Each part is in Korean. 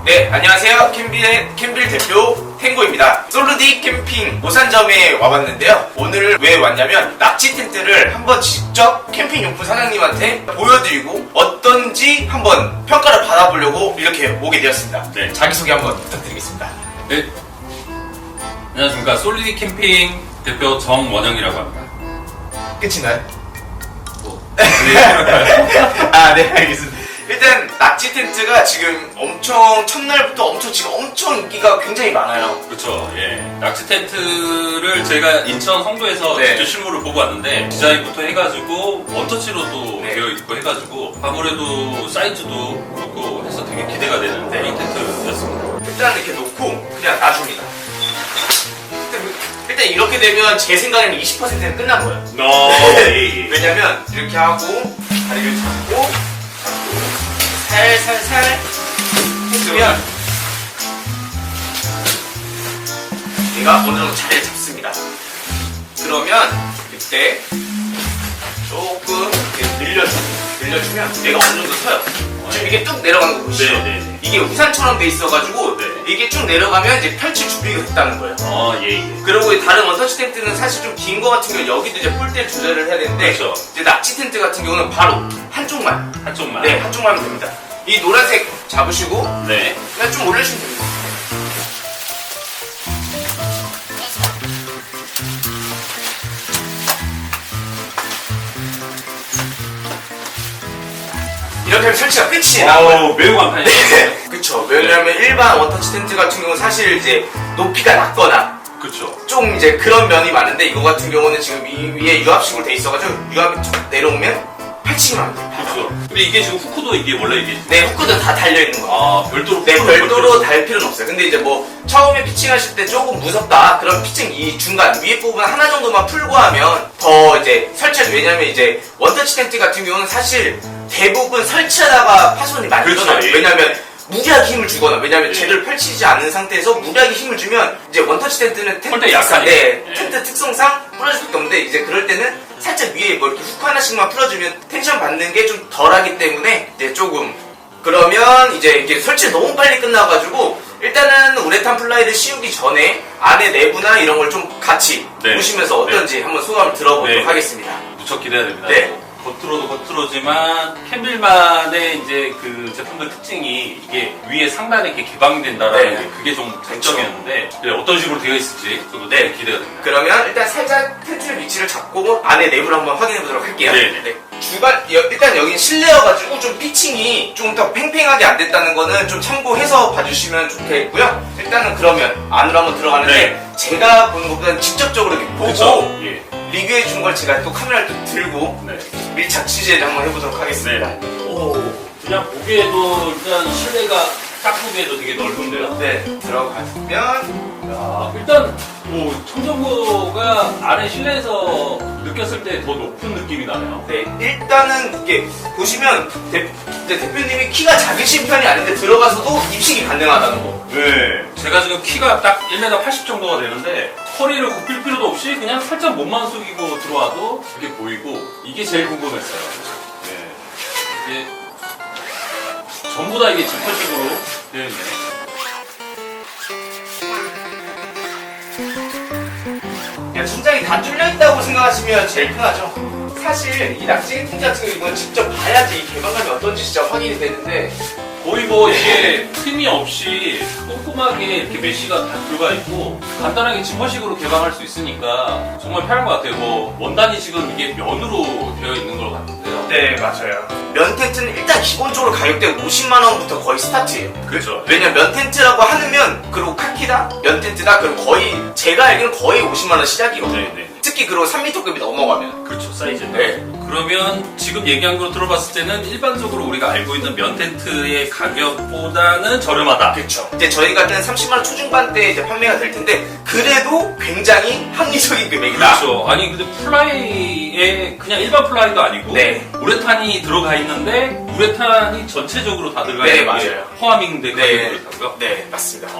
네, 안녕하세요. 캠빌 대표 탱고입니다. 솔루디 캠핑 모산점에 와봤는데요. 오늘 왜 왔냐면 낙지 텐트를 한번 직접 캠핑용품 사장님한테 보여드리고 어떤지 한번 평가를 받아보려고 이렇게 오게 되었습니다. 네. 자기소개 한번 부탁드리겠습니다. 네. 안녕하십니까. 솔리디 캠핑 대표 정원영이라고 합니다. 끝인가요? 뭐. 아, 네, 알겠습니다. 일단 낙지 텐트가 지금 엄청 첫날부터 지금 엄청 인기가 굉장히 많아요. 그렇죠. 예. 낙지 텐트를 제가 인천 송도에서 네. 직접 실물을 보고 왔는데 디자인부터 해가지고 원터치로도 네. 되어 있고 해가지고 아무래도 사이즈도 그렇고 해서 되게 기대가 되는 네. 그런 텐트였습니다. 일단 이렇게 놓고 그냥 놔줍니다. 일단 이렇게 되면 제 생각에는 20%는 끝난 거예요. 예. 왜냐면 이렇게 하고 다리를 잡고 살살살 해주면 얘가 어느 정도 자리를 잡습니다. 그러면 이때 조금 이렇게 늘려주면 얘가 어느 정도 서요. 지금 이게 뚝 내려가는 거 보시죠? 네. 이게 우산처럼 돼 있어가지고 네. 이게 쭉 내려가면 이제 펼칠 준비가 됐다는 거예요. 예. 그리고 다른 원터치 텐트는 사실 좀 긴 거 같은 경우 여기도 이제 폴대 조절을 해야 되는데 그렇죠. 이제 낙지 텐트 같은 경우는 바로 한쪽만 한쪽만. 네, 한쪽만 하면 됩니다. 이 노란색 잡으시고 네. 그냥 좀 올려주시면 됩니다. 이렇게 하면 설치가 끝이에요. 매우 간편해요. 네, 그쵸. 왜냐면 일반 원터치 텐트 같은 경우는 사실 이제 높이가 낮거나 그렇죠. 좀 이제 그런 면이 많은데 이거 같은 경우는 지금 이 위에 유압식으로 돼 있어가지고 유압이 쭉 내려오면 펼치기만 하면 돼요. 그렇죠. 근데 이게 지금 후크도 이게 원래 이게 네, 후크도 다 달려있는 거예요. 아 별도로 네, 후크를 별도로 달 필요는 없어요. 근데 이제 뭐 처음에 피칭하실 때 조금 무섭다. 그럼 피칭 이 중간 위에 부분 하나 정도만 풀고 하면 더 이제 설치하죠. 왜냐면 이제 원터치 텐트 같은 경우는 사실 대부분 설치하다가 파손이 많이 그렇죠, 일어나요. 예. 왜냐면 무리하게 힘을 주거나 왜냐면 예. 제대로 펼치지 않은 상태에서 무리하게 힘을 주면 이제 원터치 텐트는 폴대 약하니까. 네, 예. 텐트 특성상 부러질 수밖에 없는데 이제 그럴 때는 살짝 위에 뭐 이렇게 훅 하나씩만 풀어주면 텐션 받는 게 좀 덜하기 때문에 이제 조금 그러면 이제 이게 설치 너무 빨리 끝나가지고 일단은 우레탄 플라이를 씌우기 전에 안에 내부나 이런 걸 좀 같이 네. 보시면서 어떤지 한번 소감을 들어보도록 네. 하겠습니다. 무척 기대가 됩니다. 네. 겉으로도 겉으로지만 캠빌만의 이제 그 제품들 특징이 이게 위에 상단에 이렇게 개방이 된다라는 네. 게 그게 좀 장점이었는데 어떤 식으로 되어 있을지 저도 네. 되게 기대가 됩니다. 그러면 일단 살짝 텐트 위치를 잡고 안에 내부를 한번 확인해 보도록 할게요. 네. 주간 일단 여긴 실내여가지고 좀 피칭이 좀 더 팽팽하게 안 됐다는 거는 좀 참고해서 봐주시면 좋겠고요. 일단은 그러면 안으로 한번 들어가는데 네. 제가 보는 것보다는 직접적으로 이렇게 보고 그쵸? 예. 리뷰해 준 걸 제가 또 카메라를 또 들고 네. 밀착 취재를 한번 해보도록 하겠습니다. 오, 그냥 보기에도 일단 실내가 딱 보기에도 되게 넓은데요. 네, 들어가면 야, 일단 뭐 청정구가 안에 실내에서 느꼈을 때 더 높은 느낌이 나네요. 네, 일단은 이게 보시면 이제 대표님이 키가 작으신 편이 아닌데 들어가서도 입식이 가능하다는 거. 네. 제가 지금 키가 딱 1m 80 정도가 되는데 허리를 굽힐 필요도 없이 그냥 살짝 몸만 숙이고 들어와도 이렇게 보이고 이게 제일 궁금했어요. 네. 이게 전부 다 이게 지퍼식으로 되어 있네요. 그냥 천장이 다 뚫려 있다고 생각하시면 제일 편하죠. 사실 이 낙지 텐트 같은 거 이건 직접 봐야지 이 개방감이 어떤지 진짜 확인이 되는데 거의 뭐 이게 틈이 없이 꼼꼼하게 이렇게 메쉬가 다 들어가 있고 간단하게 지퍼식으로 개방할 수 있으니까 정말 편한 것 같아요. 뭐 원단이 지금 이게 면으로 되어 있는 걸 같은데요. 네, 맞아요. 면 텐트는 일단 기본적으로 가격대 50만 원부터 거의 스타트예요. 그렇죠. 왜냐면 면 텐트라고 하면 그리고 카키다, 면 텐트다 그럼 거의 제가 알기로는 거의 50만 원 시작이거든요. 네. 특히 그리고 3m급이 넘어가면. 그렇죠. 사이즈는. 네. 그러면 지금 얘기한 걸 들어봤을 때는 일반적으로 우리가 알고 있는 면 텐트의 가격보다는 저렴하다. 그렇죠. 이제 저희 같은 30만 원 초중반대 이제 판매가 될 텐데 그래도 굉장히 합리적인 금액이다. 그렇죠. 아니 근데 플라이에 그냥 일반 플라이도 아니고 네. 우레탄이 들어가 있는데 우레탄이 전체적으로 다 들어가 네, 있는 게 맞아요. 포함인데 네. 그렇다고요? 네, 맞습니다.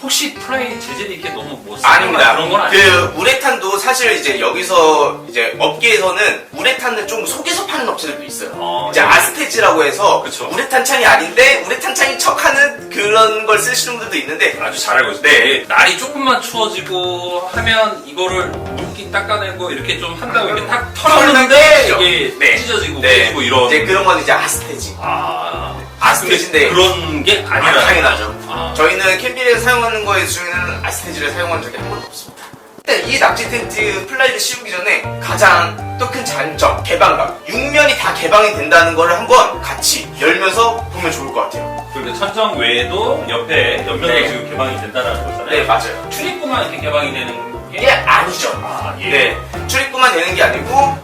혹시 프라이 재질이 이렇게 너무 뭐 아닙니다. 그런 건 아니에요? 그 우레탄도 사실 이제 여기서 이제 업계에서는 우레탄을 좀 속여서 파는 업체들도 있어요. 이제 네. 아스테지라고 해서 그쵸. 우레탄 창이 아닌데 우레탄 창인 척하는 그런 걸 쓰시는 분들도 있는데 아주 잘 알고 있어요. 네. 날이 조금만 추워지고 하면 이거를 물기 닦아내고 이렇게 좀 한다고 이렇게 탁 털었는데 이게 네. 찢어지고 네. 깨지고 이런. 이제 그런 건 이제 아스테지. 아스테지인데 그런 게 아니라. 당연하죠. 저희는 캠핑에서 사용하는 거에 중에는 아스테지를 사용한 적이 한 번도 없습니다. 일단 이 납치 텐트 플라이를 씌우기 전에 가장 또 큰 장점, 개방감. 6면이 다 개방이 된다는 거를 한번 같이 열면서 보면 좋을 것 같아요. 그런데 천정 외에도 옆에 옆면도 네. 지금 개방이 된다는 거잖아요. 네, 맞아요. 출입구만 이렇게 개방이 되는 이게 게 아니죠. 예. 네, 출입구만 되는 게 아니고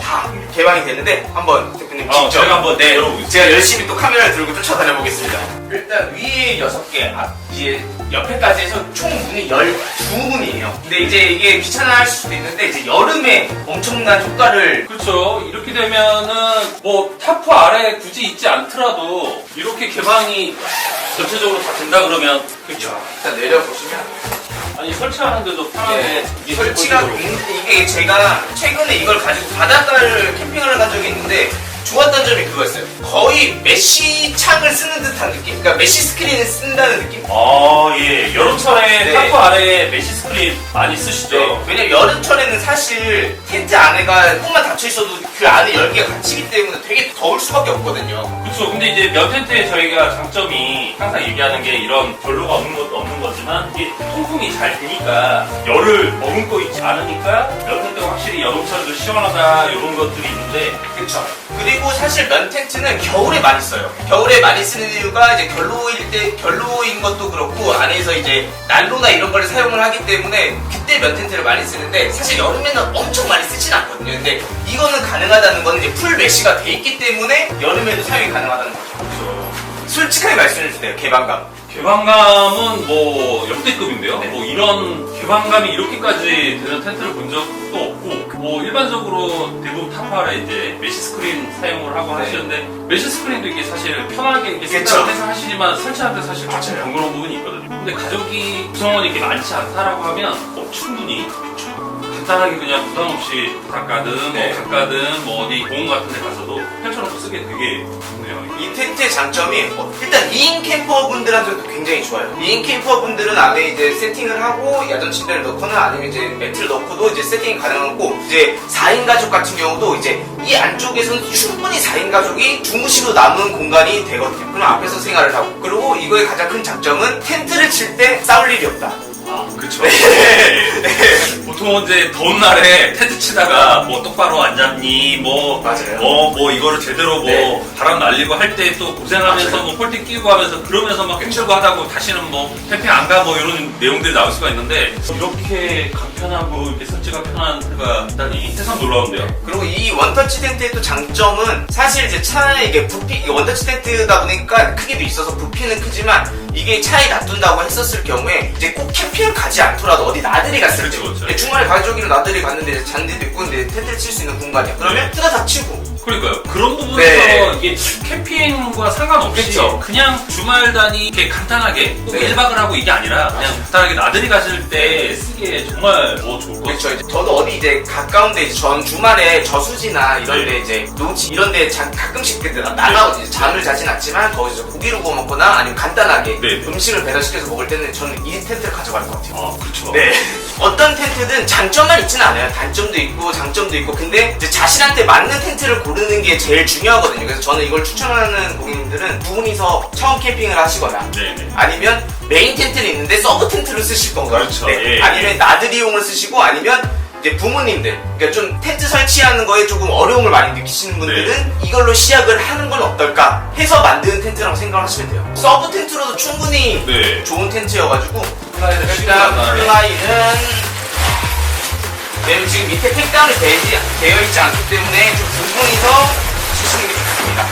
다 개방이 되는데 한번 대표님 직접 제가 한번 열어보겠습니다. 제가 열심히 또 카메라를 들고 쫓아다녀 보겠습니다. 일단 위에 6개, 뒤에 옆에까지 해서 총 문이 12문이에요. 근데 이제 이게 귀찮아하실 수도 있는데 이제 여름에 엄청난 효과를 그렇죠. 이렇게 되면은 뭐 타프 아래 굳이 있지 않더라도 이렇게 개방이 전체적으로 다 된다 그러면 그렇죠. 일단 내려보시면 아니 설치하는데도 편하게 이게 설치가 기본적으로. 이게 제가 최근에 이걸 가지고 바닷가를 캠핑을 간 적이 있는데 좋았던 점이 그거였어요. 거의 메쉬 창을 쓰는 듯한 느낌? 그러니까 메쉬 스크린을 쓴다는 느낌? 예. 여름철에 네. 타프 아래에 메쉬 스크린 많이 쓰시죠. 네. 왜냐면 여름철에는 사실 텐트 안에가 조금만 닫혀있어도 그 안에 열기가 갇히기 때문에 되게 더울 수밖에 없거든요. 그렇죠. 근데 이제 면 텐트에 저희가 장점이 항상 얘기하는 게 이런 별로가 없는 것도 없는 거지만 이게 통풍이 잘 되니까 열을 머금고 있지 않으니까 면 텐트가 확실히 여름철에도 시원하다 이런 것들이 있는데 그쵸. 그리고 사실 면 텐트는 겨울에 많이 써요. 겨울에 많이 쓰는 이유가 이제 결로인 것도 그렇고 안에서 이제 난로나 이런 걸 사용을 하기 때문에 그때 면 텐트를 많이 쓰는데 사실 여름에는 엄청 많이 쓰진 않거든요. 근데 이거는 가능하다는 건 이제 풀 메쉬가 돼 있기 때문에 여름에도 사용이 가능하다는 거죠. 그렇죠. 솔직하게 말씀해 주세요. 개방감. 개방감은 뭐 역대급인데요. 네. 뭐 이런 개방감이 이렇게까지 되는 텐트를 본 적도 없고 뭐 일반적으로 대부분 타파에 이제 메쉬 스크린 사용을 하고 네. 하시는데 메쉬 스크린도 이게 사실 편하게 이렇게 그쵸. 생각을 해서 하시지만 설치하는데 사실 조금 맞아요. 번거로운 부분이 있거든요. 근데 가격이 구성원이 이렇게 많지 않다라고 하면 충분히 간단하게 그냥 부담 없이 바닷가든 네. 뭐 강가든 뭐 어디 공원 같은 데 가서도 펼쳐놓고 쓰기 되게 좋네요. 이 텐트의 장점이 일단 2인 캠퍼 분들한테도 굉장히 좋아요. 2인 캠퍼 분들은 안에 이제 세팅을 하고 야전 침대를 넣거나 아니면 이제 매트를 넣고도 이제 세팅이 가능하고 이제 4인 가족 같은 경우도 이제 이 안쪽에서는 충분히 4인 가족이 주무시고 남은 공간이 되거든요. 그럼 앞에서 생활을 하고 그리고 이거의 가장 큰 장점은 텐트를 칠 때 싸울 일이 없다. 그쵸. 보통 이제 더운 날에 텐트 치다가 뭐 똑바로 앉았니, 맞아요. 뭐 이거를 제대로 뭐 네. 바람 날리고 할 때 또 고생하면서 맞아요. 뭐 폴대 끼고 하면서 그러면서 막 힘들고 하다고 다시는 뭐 캠핑 안 가 뭐 이런 내용들이 나올 수가 있는데 이렇게 간편하고 이렇게 설치가 편한 텐트가 있다니 세상 놀라운데요. 그리고 이 원터치 텐트의 또 장점은 사실 이제 차에 이게 부피, 이게 원터치 텐트다 보니까 크기도 있어서 부피는 크지만 이게 차에 놔둔다고 했었을 경우에 이제 꼭 캠핑을 가지 않더라도 어디 나들이 갔을 때 그렇죠. 주말에 가족이랑 나들이 갔는데 잔디도 있고 근데 텐트를 칠 수 있는 공간이야. 그러면 네. 트가 닫히고 그러니까요. 그런 부분에서 네. 이게 캠핑과 상관없이 그쵸. 그냥 주말 단위 이렇게 간단하게 꼭 네. 1박을 하고 이게 아니라 그냥 간단하게 나들이 가실 때 쓰기에 정말 더 좋을 것 같아요. 그렇죠. 이제 저도 어디 이제 가까운데 이제 전 주말에 저수지나 이런데 네. 이제 노지 이런데 가끔씩 나가거든요. 잠을 자진 않지만 거기서 고기를 구워 먹거나 아니면 간단하게 네. 음식을 배달시켜서 먹을 때는 저는 이 텐트를 가져갈 것 같아요. 그렇죠. 네. 어떤 텐트든 장점만 있지는 않아요. 단점도 있고 장점도 있고. 근데 이제 자신한테 맞는 텐트를 고르는 게 제일 중요하거든요. 그래서 저는 이걸 추천하는 고객님들은 두 분이서 처음 캠핑을 하시거나 네네. 아니면 메인 텐트는 있는데 서브 텐트를 쓰실 건가? 그렇죠. 네. 예. 아니면 나들이용을 쓰시고 아니면 이제 부모님들, 그러니까 좀 텐트 설치하는 거에 조금 어려움을 많이 느끼시는 분들은 이걸로 시작을 하는 건 어떨까 해서 만드는 텐트라고 생각을 하시면 돼요. 서브 텐트로도 충분히 네. 좋은 텐트여가지고 일단 시원하다. 플라이는 얘는 지금 밑에 팩다운이 되어 있지 않기 때문에 좀 두 분이서 치시는 게 좋습니다.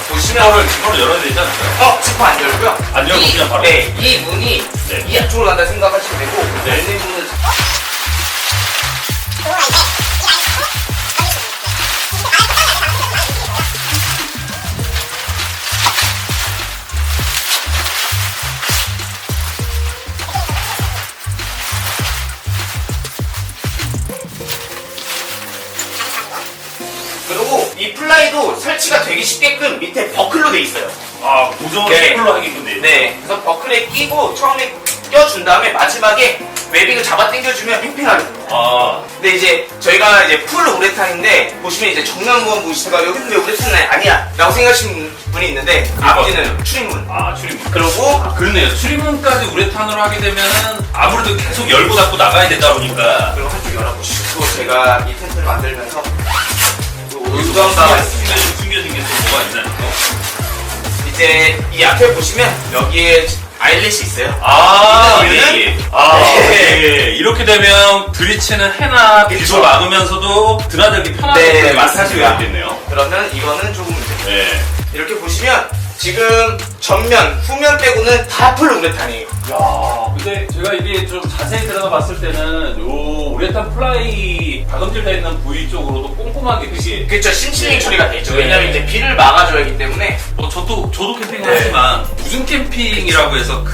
보시면 지퍼를 열어야 되지 않을까요? 지퍼 안 열고요. 안 열고 그냥 바로. 네, 이 문이 네. 이 안쪽으로 간다 생각하시면 되고 네. 열린 문은 그리고 이 플라이도 설치가 되게 쉽게끔 밑에 버클로 돼 있어요. 아, 고정을 네. 로 하게끔 돼. 네, 그래서 버클에 끼고 처음에 껴준 다음에 마지막에 웨빙을 잡아 당겨주면 팽팽하게 됩니다. 아, 근데 이제 저희가 이제 풀 우레탄인데 보시면 이제 정면부분 보시다가 여기는 왜 우레탄은 아니야 라고 생각하시는 분이 있는데 앞뒤는 추리문. 아, 출입문. 그리고 아, 그렇네요. 출입문까지 우레탄으로 하게 되면은 아무래도 계속 열고 닫고 나가야 되다 보니까. 그리고 한쪽 열어보시고 제가 이 텐트를 만들면서 의도한바가 있습니다. 숨겨진 게 또 뭐가 있나요? 이제 이 앞에 보시면 여기에 아일렛이 있어요. 아, 이거는 예, 예. 아, 네. 예. 이렇게 되면 들이치는 해나 비도 그쵸. 막으면서서 드나들기 편하게 네, 마사지가 맞습니다. 있겠네요. 그러면 이거는 조금 이제 네. 이렇게 보시면 지금 전면, 후면 빼고는 다 풀 우레탄이에요. 야, 근데 제가 이게 좀 자세히 들어가 봤을 때는 요 우레탄 플라이 박음질되어 있는 부위 쪽으로도 꼼꼼하게 그게 그렇죠. 심칠링 처리가 돼 있죠. 네. 왜냐면 이제 비를 막아줘야 하기 때문에. 저도 캠핑을 네. 하지만 무슨 캠핑이라고 해서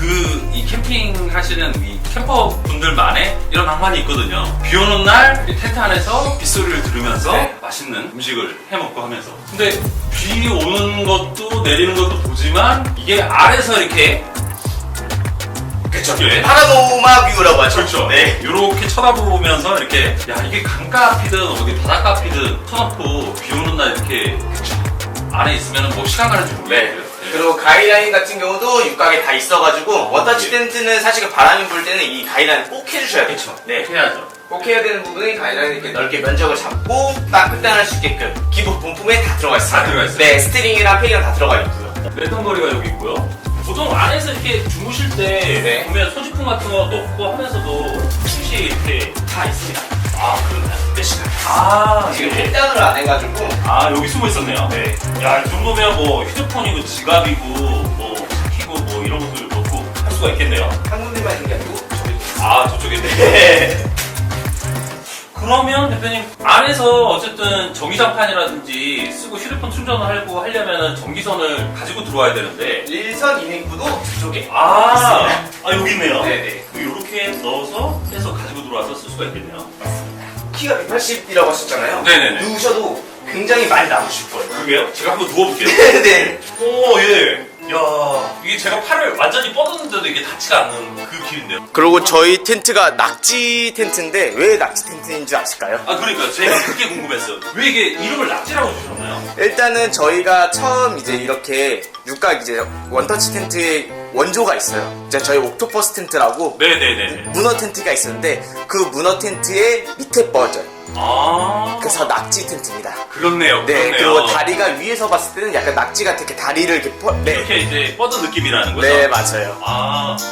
이 캠핑 하시는 이 캠퍼 분들만의 이런 낭만이 있거든요. 비 오는 날 이 텐트 안에서 빗소리를 들으면서 네. 맛있는 음식을 해 먹고 하면서. 근데 비 오는 것도 내리는 것도 보지만 이게 아래서 이렇게 그렇죠. 예. 파라노마 뷰라고 하죠. 그렇죠. 네. 이렇게 쳐다보면서 이렇게 야 이게 강가 앞이든 어디 바닷가 앞이든 쳐놓고 비 오는 날 이렇게 안에 있으면 뭐 시간 가는 줄 모르겠어요. 네. 그리고 가이라인 같은 경우도 육각에 다 있어가지고 워터치 예. 텐트는 사실 바람이 불 때는 이 가이라인 꼭 해주셔야 돼요. 그렇죠. 네. 해야죠. 꼭 해야 되는 부분이 가이라인 이렇게 넓게 면적을 잡고 딱 끝단할 수 있게끔 기본 본품에 다 들어가 있어요. 다 들어가 있어요. 네, 스티링이랑 팩이랑 다 들어가 있고요. 레턴거리가 여기 있고요. 보통 안에서 이렇게 주무실 때 네. 보면 소지품 같은 거 넣고 하면서도 혹시 이렇게 다 있습니다. 아 그러네. 몇 시간. 지금 지금 일단을 안 해가지고. 여기 숨어 있었네요. 네. 야, 이 정도면 뭐 휴대폰이고 지갑이고 뭐 키고 뭐 이런 것들 넣고 할 수가 있겠네요. 한 군데만 있는 게 아니고 저기. 저쪽에 있네. 네. 그러면 대표님 안에서 어쨌든 전기장판이라든지 쓰고 휴대폰 충전을 하고 하려면 전기선을 가지고 들어와야 되는데 1선 이닝구도 저쪽에. 여기 있네요. 네네. 이렇게 넣어서 해서 가지고 들어와서 쓸 수가 있겠네요. 키가 180이라고 하셨잖아요. 네네네. 누우셔도 굉장히 많이 남으실 거예요. 그게요? 제가 한번 누워볼게요. 네네. 오, 예. 야, 이게 제가 팔을 완전히 뻗었는데도 이게 닿지가 않는 그 길인데요. 그리고 저희 텐트가 낙지 텐트인데 왜 낙지 텐트인 줄 아실까요? 그러니까 제가 그게 궁금했어요. 왜 이게 이름을 낙지라고 주셨나요? 일단은 저희가 처음 이제 이렇게 육각 이제 원터치 텐트의 원조가 있어요. 이제 저희 옥토퍼스 텐트라고 네네네. 문어 텐트가 있었는데 그 문어 텐트의 밑에 버전. 그래서 낙지 텐트입니다. 그렇네요. 네, 그렇네요. 그리고 다리가 위에서 봤을 때는 약간 낙지 같은 이렇게 다리를 이렇게 이렇게 이제 뻗은 느낌이라는 거죠? 네, 맞아요.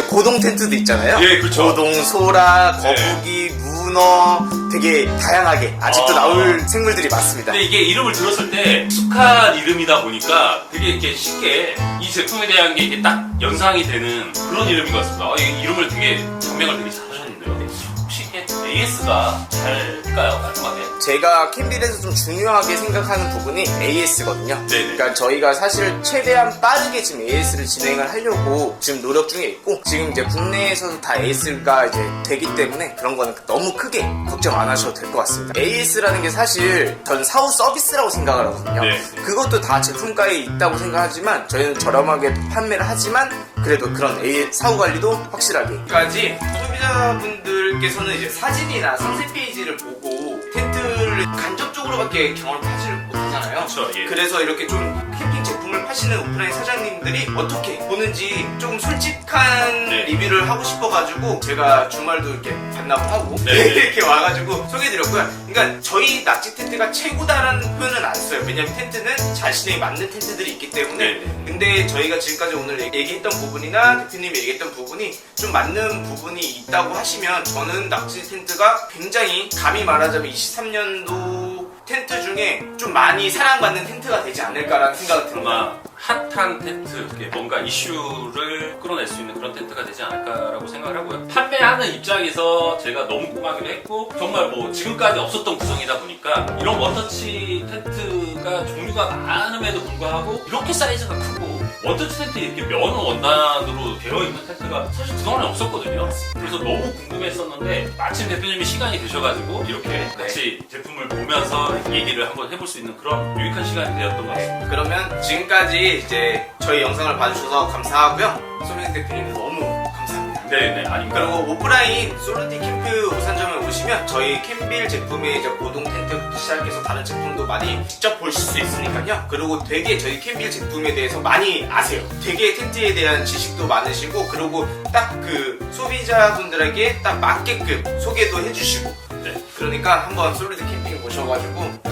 고동 텐트도 있잖아요. 예, 그렇죠. 고동, 소라, 네. 거북이, 문어 되게 다양하게 아직도 나올 생물들이 많습니다. 근데 이게 이름을 들었을 때 익숙한 이름이다 보니까 되게 이렇게 쉽게 이 제품에 대한 게 이렇게 딱 연상이 되는 그런 이름인 것 같습니다. 이 이름을 되게 장명을 되게 잘하셨는데요. 혹시 이게 AS가 잘일까요? 깔끔하게? 제가 캠빌에서 좀 중요하게 생각하는 부분이 AS거든요. 네네. 그러니까 저희가 사실 최대한 빠르게 지금 AS를 진행을 하려고 지금 노력 중에 있고 지금 이제 국내에서도 다 AS가 이제 되기 때문에 그런 거는 너무 크게 걱정 안 하셔도 될 것 같습니다. AS라는 게 사실 저는 사후 서비스라고 생각을 하거든요. 네. 그것도 다 제품가에 있다고 생각하지만 저희는 저렴하게 판매를 하지만 그래도 그런 사후 관리도 확실하게. 까지 소비자분들께서는 이제 사진이나 상세 페이지를 보고 텐트를 간접적으로밖에 경험을 하지를 못하잖아요. 그렇죠. 예. 그래서 이렇게 좀 캠핑 제품을 파시는 오프라인 사장님들이 어떻게 보는지 조금 솔직한 네. 리뷰를 하고 싶어가지고 제가 주말도 이렇게 반납을 하고 네. 이렇게 와가지고 소개해드렸고요. 그러니까 저희 낙지 텐트가 최고다라는 표현은 안 써요. 왜냐면 텐트는 자신에 맞는 텐트들이 있기 때문에. 네. 근데 저희가 지금까지 오늘 얘기했던 부분이나 대표님이 얘기했던 부분이 좀 맞는 부분이 있다고 하시면 저는 낙지 텐트가 굉장히 감히 말하자면 23년도 텐트 중에 좀 많이 사랑받는 텐트가 되지 않을까라는 생각이 듭니다. 아마 핫한 텐트, 이렇게 뭔가 이슈를 끌어낼 수 있는 그런 텐트가 되지 않을까라고 생각을 하고요. 판매하는 입장에서 제가 너무 궁금하기도 했고 정말 뭐 지금까지 없었던 구성이다 보니까 이런 원터치 텐트 그러니까 종류가 많음에도 불구하고 이렇게 사이즈가 크고 원터치 텐트 이렇게 면 원단으로 되어 있는 텐트가 사실 그동안에 없었거든요. 그래서 너무 궁금했었는데 마침 대표님이 시간이 되셔가지고 이렇게 같이 제품을 보면서 얘기를 한번 해볼 수 있는 그런 유익한 시간이 되었던 것 같습니다. 그러면 지금까지 이제 저희 영상을 봐주셔서 감사하고요. 소민 대표님 너무 감사합니다. 네네, 아닙니다. 그리고 오프라인 솔루디 캠프 우산점에 오시면 저희 캠빌 제품의 이제 고동 텐트부터 시작해서 다른 제품도 많이 직접 보실 수 있으니까요. 그리고 되게 저희 캠빌 제품에 대해서 많이 아세요. 되게 텐트에 대한 지식도 많으시고, 그리고 딱 그 소비자분들에게 딱 맞게끔 소개도 해주시고. 네. 그러니까 한번 솔루디 캠핑 오셔가지고